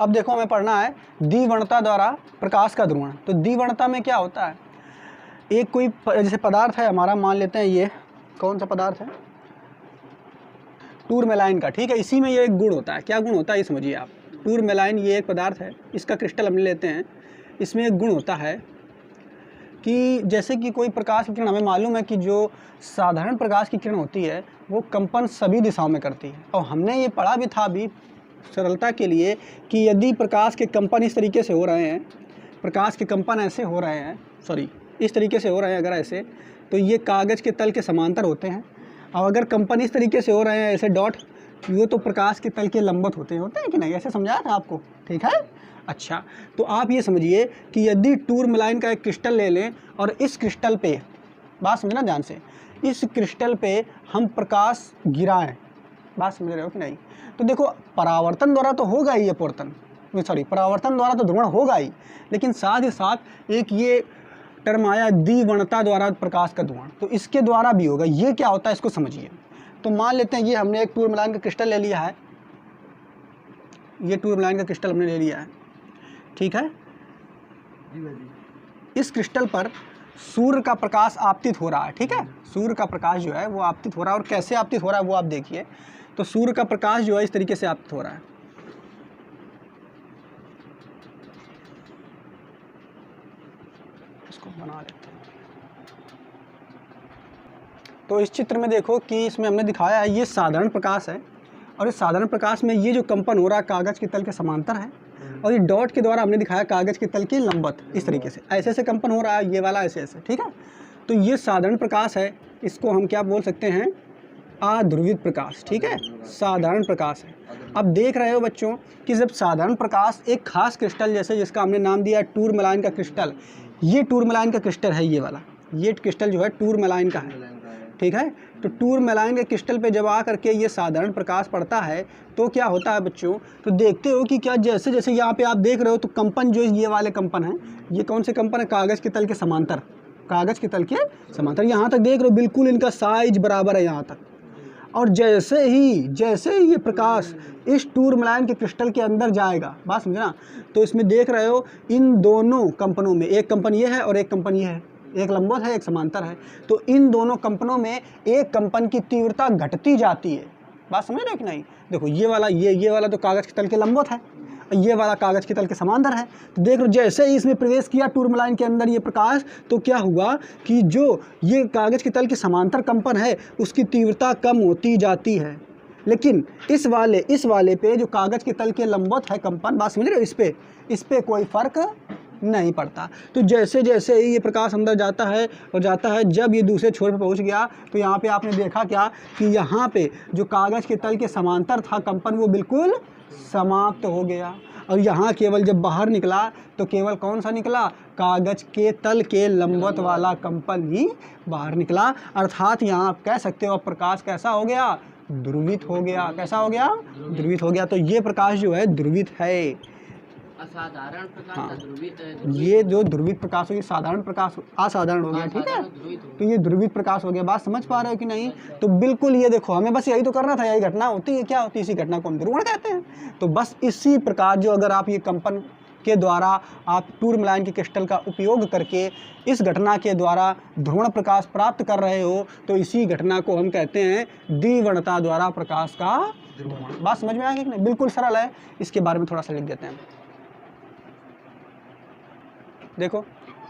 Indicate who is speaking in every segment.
Speaker 1: अब देखो हमें पढ़ना है द्विवर्णता द्वारा प्रकाश का ध्रुवण। तो द्विवर्णता में क्या होता है, एक कोई जैसे पदार्थ है हमारा, मान लेते हैं ये कौन सा पदार्थ है, टूरमेलाइन का, ठीक है। इसी में ये एक गुण होता है, क्या गुण होता है ये समझिए आप। टूरमेलाइन ये एक पदार्थ है, इसका क्रिस्टल हम लेते हैं। इसमें एक गुण होता है कि जैसे कि कोई प्रकाश की किरण, हमें मालूम है कि जो साधारण प्रकाश की किरण होती है वो कंपन सभी दिशाओं में करती है, और हमने ये पढ़ा भी था अभी सरलता के लिए कि यदि प्रकाश के कंपन इस तरीके से हो रहे हैं, प्रकाश के कंपन ऐसे हो रहे हैं, सॉरी इस तरीके से हो रहे हैं अगर ऐसे, तो ये कागज़ के तल के समांतर होते हैं। और अगर कंपन इस तरीके से हो रहे हैं ऐसे डॉट, ये तो प्रकाश के तल के लंबवत होते हैं कि नहीं, ऐसे समझाया था आपको, ठीक है। अच्छा, तो आप ये समझिए कि यदि टूरमेलाइन का एक क्रिस्टल ले लें और इस क्रिस्टल पे, बात समझना ध्यान से, इस क्रिस्टल पे हम प्रकाश गिराएं, बात समझ रहे हो कि नहीं। तो देखो परावर्तन द्वारा तो होगा ही अपवर्तन, सॉरी परावर्तन द्वारा तो ध्रुवण होगा ही, लेकिन साथ ही साथ एक ये टर्म आया द्विवर्णता द्वारा प्रकाश का ध्रुवण, तो इसके द्वारा भी होगा। ये क्या होता है इसको समझिए। तो मान लेते हैं ये हमने एक टूरमेलाइन का क्रिस्टल ले लिया है, ये टूरमेलाइन का क्रिस्टल हमने ले लिया है, ठीक है। इस क्रिस्टल पर सूर्य का प्रकाश आपतित हो रहा है, ठीक है। सूर्य का प्रकाश जो है वो आपतित हो रहा है, और कैसे आपतित हो रहा है वो आप देखिए। तो सूर्य का प्रकाश जो है इस तरीके से आपतित हो रहा है, इसको बना लेते हैं। तो इस चित्र में देखो कि इसमें हमने दिखाया है ये साधारण प्रकाश है, और इस साधारण प्रकाश में ये जो कंपन हो रहा है कागज़ के तल के समांतर है, और ये डॉट के द्वारा हमने दिखाया कागज़ के तल के लंबवत, इस तरीके से ऐसे ऐसे कंपन हो रहा है, ये वाला ऐसे ऐसे, ठीक है। तो ये साधारण प्रकाश है, इसको हम क्या बोल सकते हैं, अध्रुवित प्रकाश, ठीक है, साधारण प्रकाश है। अब देख रहे हो बच्चों कि जब साधारण प्रकाश एक खास क्रिस्टल, जैसे जिसका हमने नाम दिया टूरमेलाइन का क्रिस्टल, ये टूरमेलाइन का क्रिस्टल है, ये वाला ये क्रिस्टल जो है टूरमेलाइन का है, ठीक है। तो टूरमेलाइन के क्रिस्टल पे जब आ करके ये साधारण प्रकाश पड़ता है तो क्या होता है बच्चों, तो देखते हो कि क्या जैसे जैसे यहाँ पे आप देख रहे हो तो कंपन जो ये वाले कंपन हैं, ये कौन से कंपन है, कागज़ के तल के समांतर, कागज़ के तल के समांतर, यहाँ तक देख रहे हो बिल्कुल इनका साइज बराबर है यहाँ तक। और जैसे ही ये प्रकाश इस टूरमेलाइन के क्रिस्टल के अंदर जाएगा, बात समझना, तो इसमें देख रहे हो इन दोनों कंपनों में, एक कंपन ये है और एक कंपन ये है, एक लंबवत है एक समांतर है, तो इन दोनों कंपनों में एक कंपन की तीव्रता घटती जाती है, बात समझ रहे हो कि नहीं। देखो ये वाला तो कागज़ के तल के लंबवत है, ये वाला कागज़ के तल के समांतर है। तो देख लो जैसे ही इसमें प्रवेश किया टूरमेलाइन के अंदर ये प्रकाश, तो क्या हुआ कि जो ये कागज़ के तल के समांतर कंपन है उसकी तीव्रता कम होती जाती है, लेकिन इस वाले पे जो कागज़ के तल के लंबवत है कंपन, बात समझ रहे हो, इस पे कोई फ़र्क नहीं पड़ता। तो जैसे जैसे ही ये प्रकाश अंदर जाता है और जाता है, जब ये दूसरे छोर पे पहुंच गया तो यहाँ पे आपने देखा क्या कि यहाँ पे जो कागज़ के तल के समांतर था कंपन वो बिल्कुल समाप्त हो गया, और यहाँ केवल जब बाहर निकला तो केवल कौन सा निकला, कागज़ के तल के लंबवत वाला कंपन ही बाहर निकला। अर्थात यहाँ आप कह सकते हो प्रकाश कैसा हो गया, ध्रुवित हो गया। कैसा हो गया, ध्रुवित हो गया। तो ये प्रकाश जो है ध्रुवित है।
Speaker 2: असाधारण प्रकाश,
Speaker 1: हाँ,
Speaker 2: ध्रुवित,
Speaker 1: ये जो ध्रुवित प्रकाश हो, ये साधारण प्रकाश असाधारण हो गया, ठीक है। तो ये ध्रुवित प्रकाश हो गया, बात समझ पा रहे हो कि नहीं। तो बिल्कुल ये देखो, हमें बस यही तो करना था, यही घटना होती है, क्या होती है, इसी घटना को हम ध्रुवण कहते हैं। तो बस इसी प्रकार जो अगर आप ये कंपन के द्वारा आप टूरमेलाइन के क्रिस्टल का उपयोग करके इस घटना के द्वारा ध्रुवण प्रकाश प्राप्त कर रहे हो, तो इसी घटना को हम कहते हैं द्विवर्णता द्वारा प्रकाश का ध्रुवण। बात समझ में आ गई कि नहीं, बिल्कुल सरल है। इसके बारे में थोड़ा सा लिख देते हैं, देखो।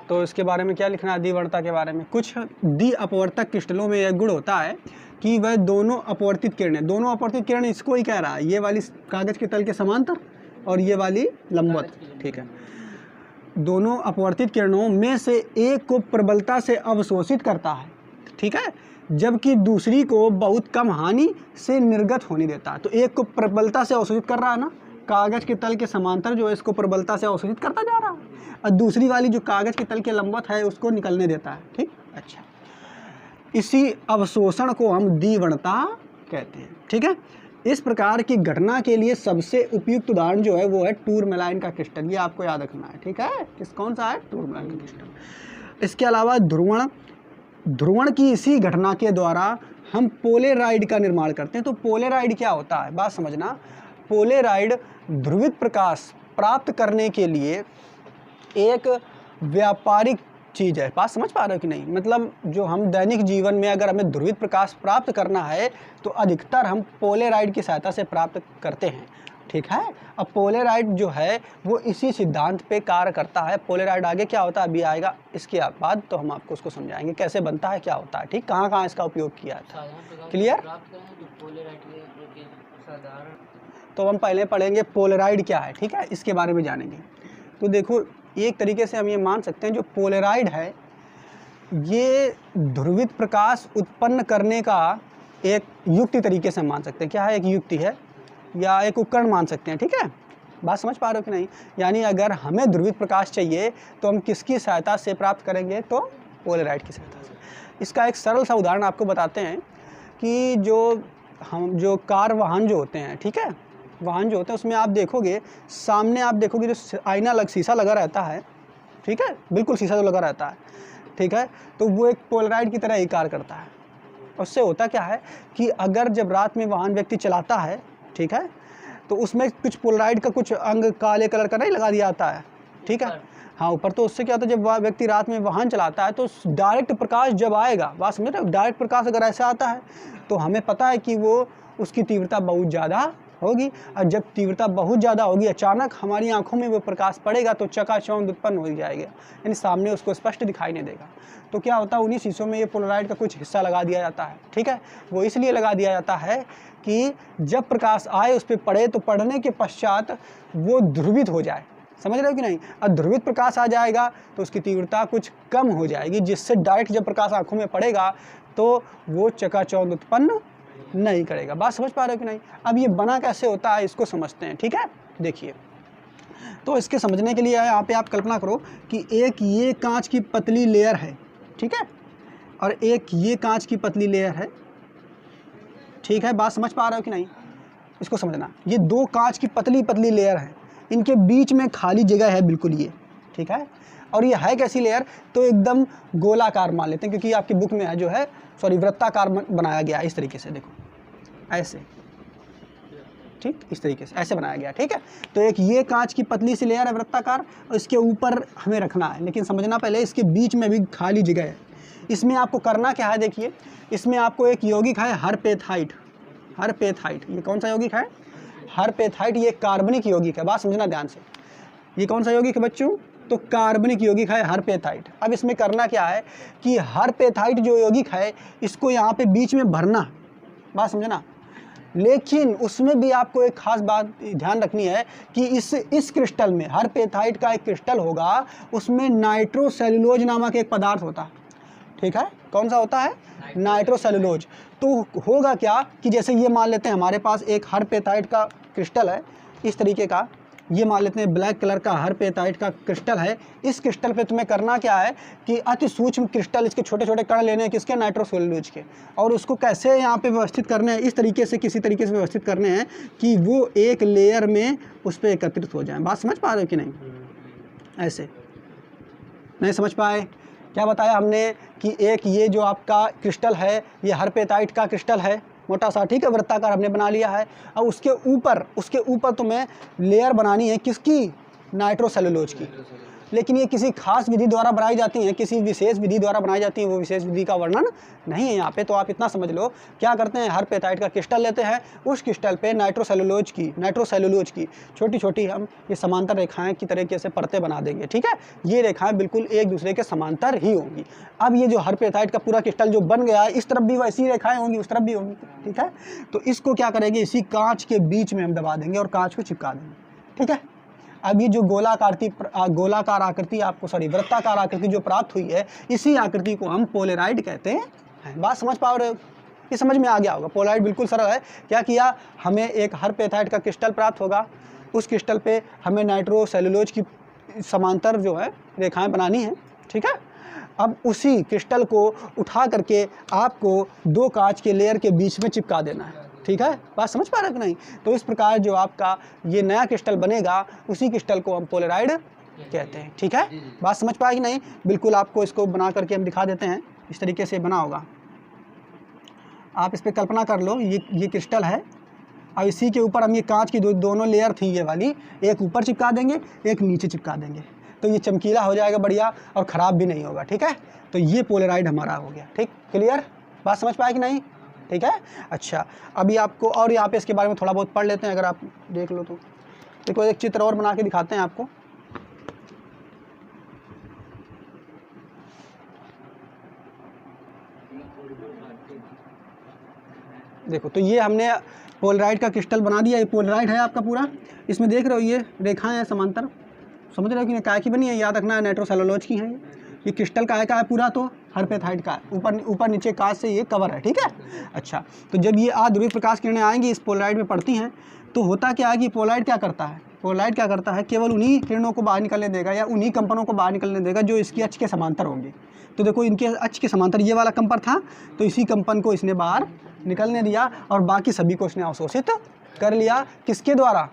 Speaker 1: तो इसके बारे में क्या लिखना है, द्विवर्णता के बारे में। कुछ द्वि अपवर्तक क्रिस्टलों में यह गुण होता है कि वह दोनों अपवर्तित किरणें इसको ही कह रहा है, ये वाली कागज़ के तल के समांतर और ये वाली लंबवत, ठीक है। दोनों अपवर्तित किरणों में से एक को प्रबलता से अवशोषित करता है, ठीक है, जबकि दूसरी को बहुत कम हानि से निर्गत होने देता है। तो एक को प्रबलता से अवशोषित कर रहा है ना, कागज़ के तल के समांतर जो है इसको प्रबलता से अवशोषित करता जा रहा है, और दूसरी वाली जो कागज़ के तल के लंबवत है उसको निकलने देता है, ठीक। अच्छा, इसी अवशोषण को हम द्विवर्णता कहते हैं, ठीक है। इस प्रकार की घटना के लिए सबसे उपयुक्त उदाहरण जो है वो है टूरमेलाइन का क्रिस्टल, ये आपको याद रखना है, ठीक है। कौन सा है, टूरमेलाइन का क्रिस्टल। इसके अलावा ध्रुवण की इसी घटना के द्वारा हम पोलेराइड का निर्माण करते हैं। तो पोलेराइड क्या होता है, बात समझना। पोलेराइड ध्रुवित प्रकाश प्राप्त करने के लिए एक व्यापारिक चीज़ है। बात समझ पा रहे हो कि नहीं? मतलब जो हम दैनिक जीवन में अगर हमें ध्रुवित प्रकाश प्राप्त करना है तो अधिकतर हम पोलेराइड की सहायता से प्राप्त करते हैं, ठीक है। अब पोलेराइड जो है वो इसी सिद्धांत पे कार्य करता है। पोलेराइड आगे क्या होता है अभी आएगा, इसके बाद तो हम आपको उसको समझाएंगे कैसे बनता है, क्या होता है, ठीक, कहाँ कहाँ इसका उपयोग किया है। क्लियर? तो हम पहले पढ़ेंगे पोलेराइड क्या है, ठीक है, इसके बारे में जानेंगे। तो देखो एक तरीके से हम ये मान सकते हैं जो पोलेराइड है ये ध्रुवित प्रकाश उत्पन्न करने का एक युक्ति तरीके से मान सकते हैं। क्या है? एक युक्ति है या एक उपकरण मान सकते हैं, ठीक है। बात समझ पा रहे हो कि नहीं? यानी अगर हमें ध्रुवित प्रकाश चाहिए तो हम किसकी सहायता से प्राप्त करेंगे? तो पोलेराइड की सहायता से। इसका एक सरल सा उदाहरण आपको बताते हैं कि जो कार वाहन जो होते हैं, ठीक है, वाहन जो होते हैं उसमें आप देखोगे सामने आप देखोगे जो आईना शीशा लगा रहता है, ठीक है, बिल्कुल शीशा जो लगा रहता है, ठीक है, तो वो एक पोलेराइड की तरह ही कार्य करता है। उससे होता क्या है कि अगर जब रात में वाहन व्यक्ति चलाता है, ठीक है, तो उसमें कुछ पोलेराइड का कुछ अंग काले कलर का नहीं लगा दिया जाता है, ठीक है, हाँ ऊपर। तो उससे क्या होता है जब वह व्यक्ति रात में वाहन चलाता है तो डायरेक्ट प्रकाश जब आएगा, बात समझ रहे हो, डायरेक्ट प्रकाश अगर ऐसा आता है तो हमें पता है कि वो उसकी तीव्रता बहुत ज़्यादा होगी, और जब तीव्रता बहुत ज़्यादा होगी अचानक हमारी आंखों में वो प्रकाश पड़ेगा तो चकाचौंध उत्पन्न हो जाएगा, यानी सामने उसको स्पष्ट दिखाई नहीं देगा। तो क्या होता है उन्हीं शीशों में ये पोलेराइड का कुछ हिस्सा लगा दिया जाता है, ठीक है। वो इसलिए लगा दिया जाता है कि जब प्रकाश आए उस पर पड़े तो पड़ने के पश्चात वो ध्रुवित हो जाए, समझ रहे हो कि नहीं। अब ध्रुवित प्रकाश आ जाएगा तो उसकी तीव्रता कुछ कम हो जाएगी, जिससे डायरेक्ट जब प्रकाश आंखों में पड़ेगा तो वो चकाचौंध उत्पन्न नहीं करेगा। बात समझ पा रहे हो कि नहीं? अब ये बना कैसे होता है इसको समझते हैं, ठीक है। देखिए तो इसके समझने के लिए यहाँ पे आप कल्पना करो कि एक ये कांच की पतली लेयर है, ठीक है, और एक ये कांच की पतली लेयर है, ठीक है। बात समझ पा रहे हो कि नहीं? इसको समझना, ये दो कांच की पतली पतली लेयर है, इनके बीच में खाली जगह है बिल्कुल ये, ठीक है। और ये है कैसी लेयर? तो एकदम गोलाकार मान लेते हैं, क्योंकि आपकी बुक में है जो है वृत्ताकार बनाया गया है, इस तरीके से देखो ऐसे, ठीक, इस तरीके से ऐसे बनाया गया, ठीक है। तो एक ये कांच की पतली सी लेयर है वृत्ताकार, और इसके ऊपर हमें रखना है, लेकिन समझना पहले इसके बीच में भी खाली जगह है। इसमें आपको करना क्या है? देखिए इसमें आपको एक यौगिक है हरपेथाइट। हरपेथाइट ये कौन सा यौगिक है? हरपेथाइट ये कार्बनिक यौगिक है। बात समझना ध्यान से, ये कौन सा यौगिक है बच्चों? तो कार्बनिक यौगिक है हरपेथाइट। अब इसमें करना क्या है कि हरपेथाइट जो यौगिक है इसको यहाँ पे बीच में भरना, बात समझना। लेकिन उसमें भी आपको एक खास बात ध्यान रखनी है कि इस क्रिस्टल में, हरपेथाइट का एक क्रिस्टल होगा, उसमें नाइट्रोसेलुलोज नामक एक पदार्थ होता है, ठीक है। कौन सा होता है? नाइट्रोसेलुलोज। तो होगा क्या कि जैसे ये मान लेते हैं हमारे पास एक हरपेथाइट का क्रिस्टल है इस तरीके का, ये मान लेते हैं ब्लैक कलर का हरपेथाइट का क्रिस्टल है। इस क्रिस्टल पे तुम्हें करना क्या है कि अति सूक्ष्म क्रिस्टल, इसके छोटे छोटे कण लेने हैं, किसके? नाइट्रोसेलुलोज के, और उसको कैसे यहाँ पे व्यवस्थित करने हैं? इस तरीके से, किसी तरीके से व्यवस्थित करने हैं कि वो एक लेयर में उस पर एकत्रित हो जाए। बात समझ पा रहे हो कि नहीं? ऐसे नहीं समझ पाए? क्या बताया हमने कि एक ये जो आपका क्रिस्टल है ये हरपेथाइट का क्रिस्टल है, मोटा सा, ठीक है, वृत्ताकार हमने बना लिया है। अब उसके ऊपर तुम्हें लेयर बनानी है किसकी? नाइट्रोसेलुलोज की। लेकिन ये किसी खास विधि द्वारा बनाई जाती हैं, किसी विशेष विधि द्वारा बनाई जाती हैं, वो विशेष विधि का वर्णन नहीं है यहाँ पे। तो आप इतना समझ लो, क्या करते हैं, हरपेथाइट का क्रिस्टल लेते हैं, उस क्रिस्टल पे नाइट्रोसेलुलोज की छोटी छोटी हम ये समांतर रेखाएं की तरीके से परतें बना देंगे, ठीक है। ये रेखाएं बिल्कुल एक दूसरे के समांतर ही होंगी। अब ये जो हरपेथाइट का पूरा क्रिस्टल जो बन गया है, इस तरफ भी वैसी रेखाएं होंगी, उस तरफ भी होंगी, ठीक है। तो इसको क्या करेंगे, इसी कांच के बीच में हम दबा देंगे और कांच को चिपका देंगे, ठीक है। अब ये जो गोलाकार आकृति आपको वृत्ताकार आकृति जो प्राप्त हुई है, इसी आकृति को हम पोलेराइड कहते हैं। बात समझ पा रहे हो? ये समझ में आ गया होगा। पोलेराइड बिल्कुल सरल है। क्या किया, हमें एक हरपेथाइट का क्रिस्टल प्राप्त होगा, उस क्रिस्टल पे हमें नाइट्रोसेलुलोज की समांतर जो है रेखाएं बनानी है, ठीक है। अब उसी क्रिस्टल को उठा करके आपको दो कांच के लेयर के बीच में चिपका देना है, ठीक है। बात समझ पा रहे हो कि नहीं? तो इस प्रकार जो आपका ये नया क्रिस्टल बनेगा, उसी क्रिस्टल को हम पोलेराइड कहते हैं, ठीक है। बात समझ पाए कि नहीं? बिल्कुल आपको इसको बना करके हम दिखा देते हैं, इस तरीके से बना होगा। आप इस पर कल्पना कर लो, ये क्रिस्टल है, और इसी के ऊपर हम ये कांच की दोनों लेयर थी ये वाली, एक ऊपर चिपका देंगे, एक नीचे चिपका देंगे, तो ये चमकीला हो जाएगा बढ़िया और ख़राब भी नहीं होगा। ठीक है, तो ये पोलराइड हमारा हो गया। ठीक, क्लियर, बात समझ पाए कि नहीं? ठीक है, अच्छा अभी आपको और यहाँ पे इसके बारे में थोड़ा बहुत पढ़ लेते हैं, अगर आप देख लो तो। देखो एक चित्र और बना के दिखाते हैं आपको। देखो तो ये हमने पोलराइड का क्रिस्टल बना दिया, ये पोलराइड है आपका पूरा। इसमें देख रहे हो ये रेखाएं हैं समांतर, समझ रहे हो कि काय की बनी है, याद रखना है नाइट्रोसेलुलोज की है। ये क्रिस्टल काय का है पूरा, तो हरपेथाइट का है, ऊपर नीचे कांच से ये कवर है। ठीक है, अच्छा तो जब ये अध्रुवित प्रकाश किरणें आएंगी इस पोलराइड में पड़ती हैं, तो होता क्या है कि पोलराइड क्या करता है, पोलराइड क्या करता है, केवल उन्हीं किरणों को बाहर निकलने देगा या उन्हीं कंपनों को बाहर निकलने देगा जो इसकी अक्ष के समांतर होंगे। तो देखो इनके अक्ष के समांतर ये वाला कंपन था, तो इसी कंपन को इसने बाहर निकलने दिया और बाकी सभी को इसने अवशोषित कर लिया। किसके द्वारा,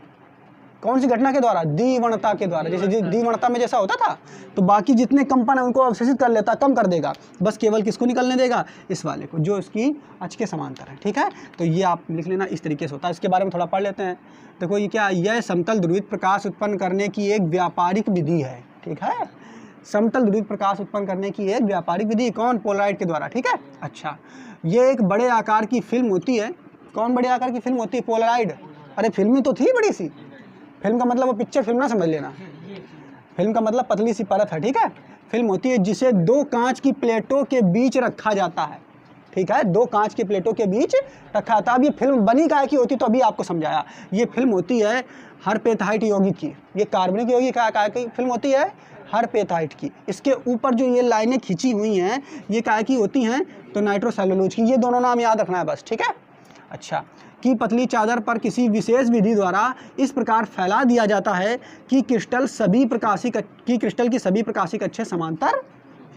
Speaker 1: कौन सी घटना के द्वारा? द्विवर्णता के द्वारा। जैसे द्विवर्णता में जैसा होता था, तो बाकी जितने कंपन है उनको अवशोषित कर लेता, कम कर देगा, बस केवल किसको निकलने देगा, इस वाले को जो इसकी अक्ष के समांतर है। ठीक है, तो ये आप लिख लेना, इस तरीके से होता है। इसके बारे में थोड़ा पढ़ लेते हैं। देखो ये क्या, यह समतल ध्रुवित प्रकाश उत्पन्न करने की एक व्यापारिक विधि है। ठीक है, समतल ध्रुवित प्रकाश उत्पन्न करने की एक व्यापारिक विधि, कौन? पोलराइड के द्वारा। ठीक है, अच्छा ये एक बड़े आकार की फिल्म होती है। कौन बड़े आकार की फिल्म होती है? पोलराइड। अरे फिल्म तो थी बड़ी सी, फिल्म का मतलब वो पिक्चर फिल्म ना समझ लेना, फिल्म का मतलब पतली सी परत है। ठीक है, फिल्म होती है जिसे दो कांच की प्लेटों के बीच रखा जाता है। ठीक है, दो कांच की प्लेटों के बीच रखा जाता है। अब ये फिल्म बनी काय की होती, तो अभी आपको समझाया, ये फिल्म होती है हरपेथाइट यौगिक की, ये कार्बनिक यौगिक काय की फिल्म होती है, हरपेथाइट की। इसके ऊपर जो ये लाइनें खींची हुई हैं ये काय की होती हैं, तो नाइट्रोसेलुलोज की। ये दोनों नाम याद रखना है बस। ठीक है, अच्छा की पतली चादर पर किसी विशेष विधि द्वारा इस प्रकार फैला दिया जाता है कि क्रिस्टल की सभी प्रकाशिक अक्षे समांतर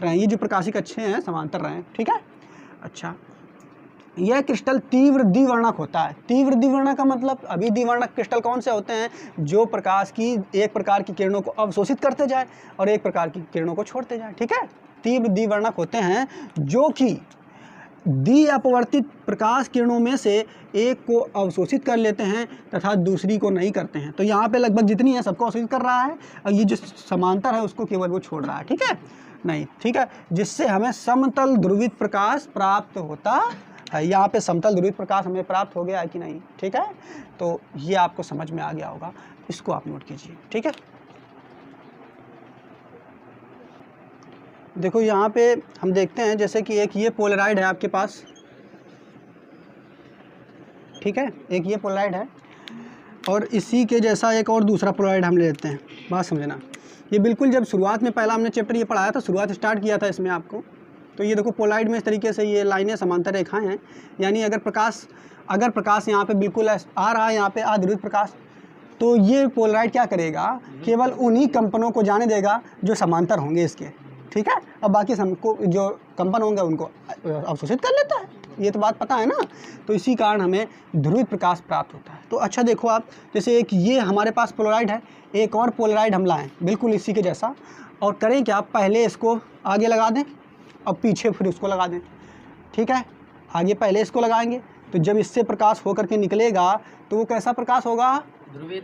Speaker 1: रहें। ये जो प्रकाशिक अक्षे हैं समांतर रहें। ठीक है, अच्छा यह क्रिस्टल तीव्र द्विवर्णक होता है। तीव्र द्विवर्णक का मतलब, अभी द्विवर्णक क्रिस्टल कौन से होते हैं? जो प्रकाश की एक प्रकार की किरणों को अवशोषित करते जाए और एक प्रकार की किरणों को छोड़ते जाए। ठीक है, तीव्र द्विवर्णक होते हैं जो कि द्विअपवर्तित प्रकाश किरणों में से एक को अवशोषित कर लेते हैं तथा दूसरी को नहीं करते हैं। तो यहाँ पे लगभग जितनी है सबको अवशोषित कर रहा है, और ये जो समांतर है उसको केवल वो छोड़ रहा है। ठीक है, नहीं ठीक है, जिससे हमें समतल ध्रुवित प्रकाश प्राप्त होता है। यहाँ पे समतल ध्रुवित प्रकाश हमें प्राप्त हो गया है कि नहीं? ठीक है, तो ये आपको समझ में आ गया होगा, इसको आप नोट कीजिए। ठीक है, देखो यहाँ पे हम देखते हैं जैसे कि एक ये पोलराइड है आपके पास। ठीक है, एक ये पोलराइड है और इसी के जैसा एक और दूसरा पोलराइड हम ले लेते हैं। बात समझना, ये बिल्कुल जब शुरुआत में पहला हमने चैप्टर ये पढ़ाया था, शुरुआत स्टार्ट किया था इसमें आपको, तो ये देखो पोलराइड में इस तरीके से ये लाइनें समांतर रेखाएं हैं। यानी अगर प्रकाश यहाँ पे बिल्कुल आ रहा है, यहाँ पे अध्रुवित प्रकाश, तो ये पोलराइड क्या करेगा, केवल उन्हीं कंपनों को जाने देगा जो समांतर होंगे इसके। ठीक है, अब बाकी सबको जो कंपन होंगे उनको अवशोषित कर लेता है, ये तो बात पता है ना। तो इसी कारण हमें ध्रुवित प्रकाश प्राप्त होता है। तो अच्छा देखो आप, जैसे एक ये हमारे पास पोलराइड है, एक और पोलराइड हम लाएँ बिल्कुल इसी के जैसा, और करें क्या, पहले इसको आगे लगा दें और पीछे फिर उसको लगा दें। ठीक है, आगे पहले इसको लगाएंगे, तो जब इससे प्रकाश होकर के निकलेगा तो वो कैसा प्रकाश होगा?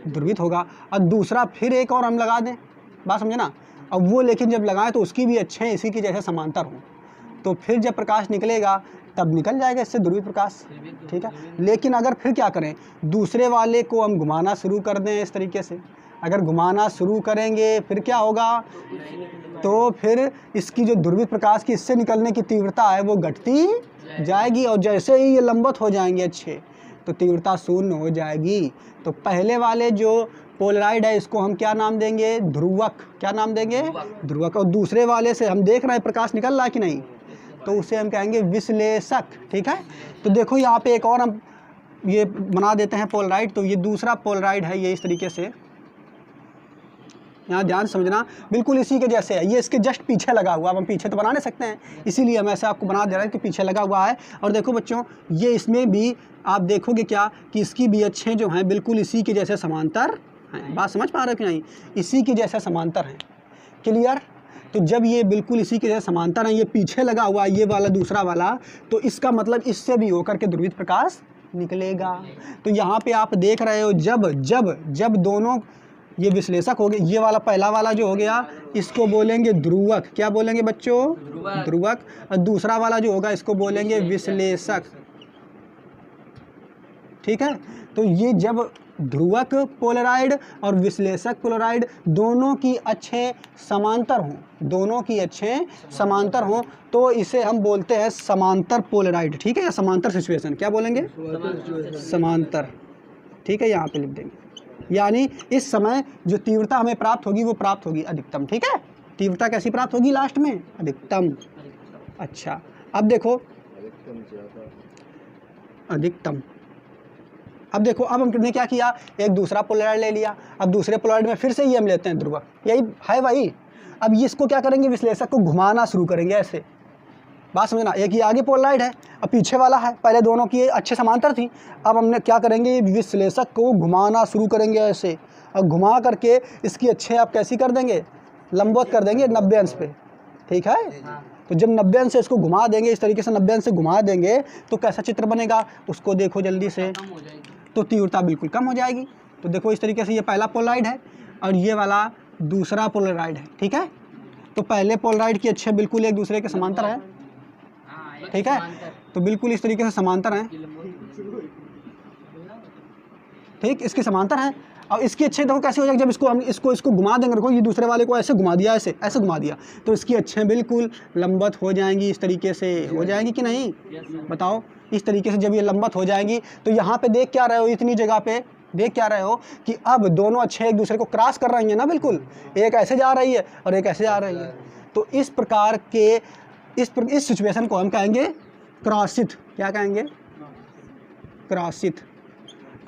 Speaker 1: ध्रुवित होगा। और दूसरा फिर एक और हम लगा दें, बात समझे ना। अब वो लेकिन जब लगाएं तो उसकी भी अच्छे हैं, इसी के जैसे समांतर हों, तो फिर जब प्रकाश निकलेगा तब निकल जाएगा इससे ध्रुवित प्रकाश। ठीक है, लेकिन अगर फिर क्या करें, दूसरे वाले को हम घुमाना शुरू कर दें इस तरीके से, अगर घुमाना शुरू करेंगे फिर क्या होगा, तो फिर इसकी जो ध्रुवित प्रकाश की इससे निकलने की तीव्रता है वो घटती जाएगी, और जैसे ही ये लंबवत हो जाएंगे अच्छे, तो तीव्रता शून्य हो जाएगी। तो पहले वाले जो पोलराइड है इसको हम क्या नाम देंगे? ध्रुवक। क्या नाम देंगे? ध्रुवक। और दूसरे वाले से हम देख रहे हैं प्रकाश निकल रहा है कि नहीं, तो उसे हम कहेंगे विश्लेषक। ठीक है, तो देखो यहाँ पे एक और हम ये बना देते हैं पोलराइड। तो ये दूसरा पोलराइड है, ये इस तरीके से, यहाँ ध्यान समझना, बिल्कुल इसी के जैसे है। ये इसके जस्ट पीछे लगा हुआ, अब हम पीछे तो बना नहीं सकते हैं, इसीलिए हम ऐसे आपको बना दे रहे हैं कि पीछे लगा हुआ है। और देखो बच्चों, ये इसमें भी आप देखोगे क्या कि इसकी भी अक्षें जो हैं बिल्कुल इसी के जैसे समांतर हैं। बात समझ पा रहे हो कि नहीं? इसी के जैसे समांतर हैं। क्लियर? तो जब ये बिल्कुल इसी के जैसे समांतर हैं, ये पीछे लगा हुआ है ये वाला दूसरा वाला, तो इसका मतलब इससे भी होकर के ध्रुवित प्रकाश निकलेगा। तो यहाँ पे आप देख रहे हो जब जब जब दोनों ये विश्लेषक हो गए, ये वाला पहला वाला जो हो गया इसको बोलेंगे ध्रुवक। क्या बोलेंगे बच्चों? ध्रुवक। और दूसरा वाला जो होगा इसको बोलेंगे विश्लेषक। ठीक है, तो ये जब ध्रुवक पोलराइड और विश्लेषक पोलराइड दोनों की अक्षें समांतर हों, दोनों की अक्षें समांतर हों, तो इसे हम बोलते हैं समांतर पोलराइड। ठीक है, या समांतर सिचुएशन। क्या बोलेंगे? समांतर। ठीक है, यहाँ पे लिख देंगे। यानी इस समय जो तीव्रता हमें प्राप्त होगी वो प्राप्त होगी अधिकतम। ठीक है, तीव्रता कैसी प्राप्त होगी लास्ट में? अधिकतम। अच्छा, अब देखो अधिकतम। अब देखो, अब हमने क्या किया, एक दूसरा पोलराइड ले लिया। अब दूसरे पोलराइड में फिर से ये हम लेते हैं ध्रुवक, यही है भाई। अब ये इसको क्या करेंगे, विश्लेषक को घुमाना शुरू करेंगे ऐसे। बात समझना, एक ये आगे पोलराइड है, अब पीछे वाला है। पहले दोनों की अच्छे समांतर थी, अब हमने क्या करेंगे, ये विश्लेषक को घुमाना शुरू करेंगे ऐसे। और घुमा करके इसकी अच्छे आप कैसी कर देंगे, लंबवत कर देंगे 90 अंश पे। ठीक है, तो जब 90 अंश से इसको घुमा देंगे, इस तरीके से 90 अंश से घुमा देंगे तो कैसा चित्र बनेगा, उसको देखो जल्दी से। तो तीव्रता बिल्कुल कम हो जाएगी। तो देखो इस तरीके से ये पहला पोलराइड है और ये वाला दूसरा पोलराइड है। ठीक है, तो पहले पोलराइड की अच्छे बिल्कुल एक दूसरे के समांतर है। ठीक है, तो बिल्कुल इस तरीके से समांतर हैं। ठीक, इसके समांतर हैं। और इसकी अच्छे देखो कैसे हो जाएगी, जब इसको हम इसको घुमा देंगे। देखो ये दूसरे वाले को ऐसे घुमा दिया, ऐसे ऐसे घुमा दिया, तो इसकी अच्छे बिल्कुल लंबवत हो जाएंगी। इस तरीके से हो जाएंगी कि नहीं, बताओ। इस तरीके से जब ये लंबवत हो जाएंगी तो यहाँ पे देख क्या रहे हो, इतनी जगह पे देख क्या रहे हो कि अब दोनों अच्छे एक दूसरे को क्रॉस कर रही हैं ना, बिल्कुल। एक ऐसे जा रही है और एक ऐसे जा रही है। तो इस प्रकार के इस सिचुएशन को हम कहेंगे क्रॉसित। क्या कहेंगे? क्रॉसित।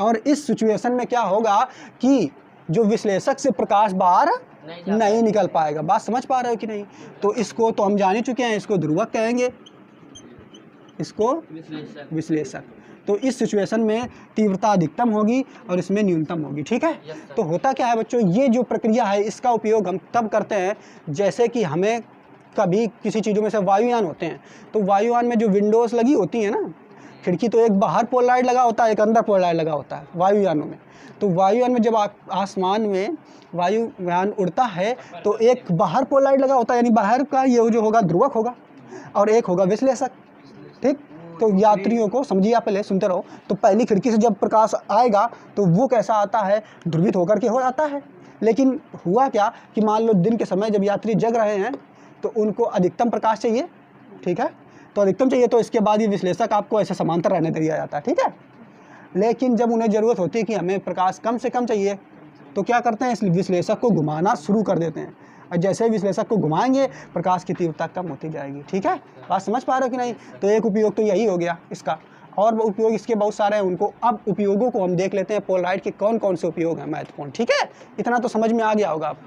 Speaker 1: और इस सिचुएशन में क्या होगा कि जो विश्लेषक से प्रकाश बाहर नहीं निकल पाएगा। बात समझ पा रहे हो कि नहीं? तो इसको तो हम जान ही चुके हैं, इसको ध्रुवक कहेंगे, इसको विश्लेषक। तो इस सिचुएशन में तीव्रता अधिकतम होगी और इसमें न्यूनतम होगी। ठीक है, तो होता क्या है बच्चों, ये जो प्रक्रिया है इसका उपयोग हम तब करते हैं जैसे कि हमें कभी किसी चीज़ों में से वायुयान होते हैं, तो वायुयान में जो विंडोज़ लगी होती है ना, खिड़की, तो एक बाहर पोलराइड लगा होता है, एक अंदर पोलराइड लगा होता है वायुयानों में। तो वायुयान में जब आसमान में वायुयान उड़ता है तो एक बाहर पोलराइड लगा होता है, यानी बाहर का ये जो होगा ध्रुवक होगा और एक होगा विश्लेषक। ठीक, तो यात्रियों को समझिए, आप पहले सुनते रहो। तो पहली खिड़की से जब प्रकाश आएगा तो वो कैसा आता है, ध्रुवित होकर के हो आता है। लेकिन हुआ क्या कि मान लो दिन के समय जब यात्री जग रहे हैं तो उनको अधिकतम प्रकाश चाहिए। ठीक है, तो अधिकतम चाहिए, तो इसके बाद ये विश्लेषक आपको ऐसे समांतर रहने दिया जाता है। ठीक है, लेकिन जब उन्हें ज़रूरत होती है कि हमें प्रकाश कम से कम चाहिए तो क्या करते हैं, इस विश्लेषक को घुमाना शुरू कर देते हैं। और जैसे विश्लेषक को घुमाएंगे प्रकाश की तीव्रता कम होती जाएगी। ठीक है, बात समझ पा रहे हो कि नहीं? तो एक उपयोग तो यही हो गया इसका, और उपयोग इसके बहुत सारे हैं। उनको अब उपयोगों को हम देख लेते हैं, पोलराइड के कौन कौन से उपयोग हैं महत्वपूर्ण। ठीक है, इतना तो समझ में आ गया होगा आप।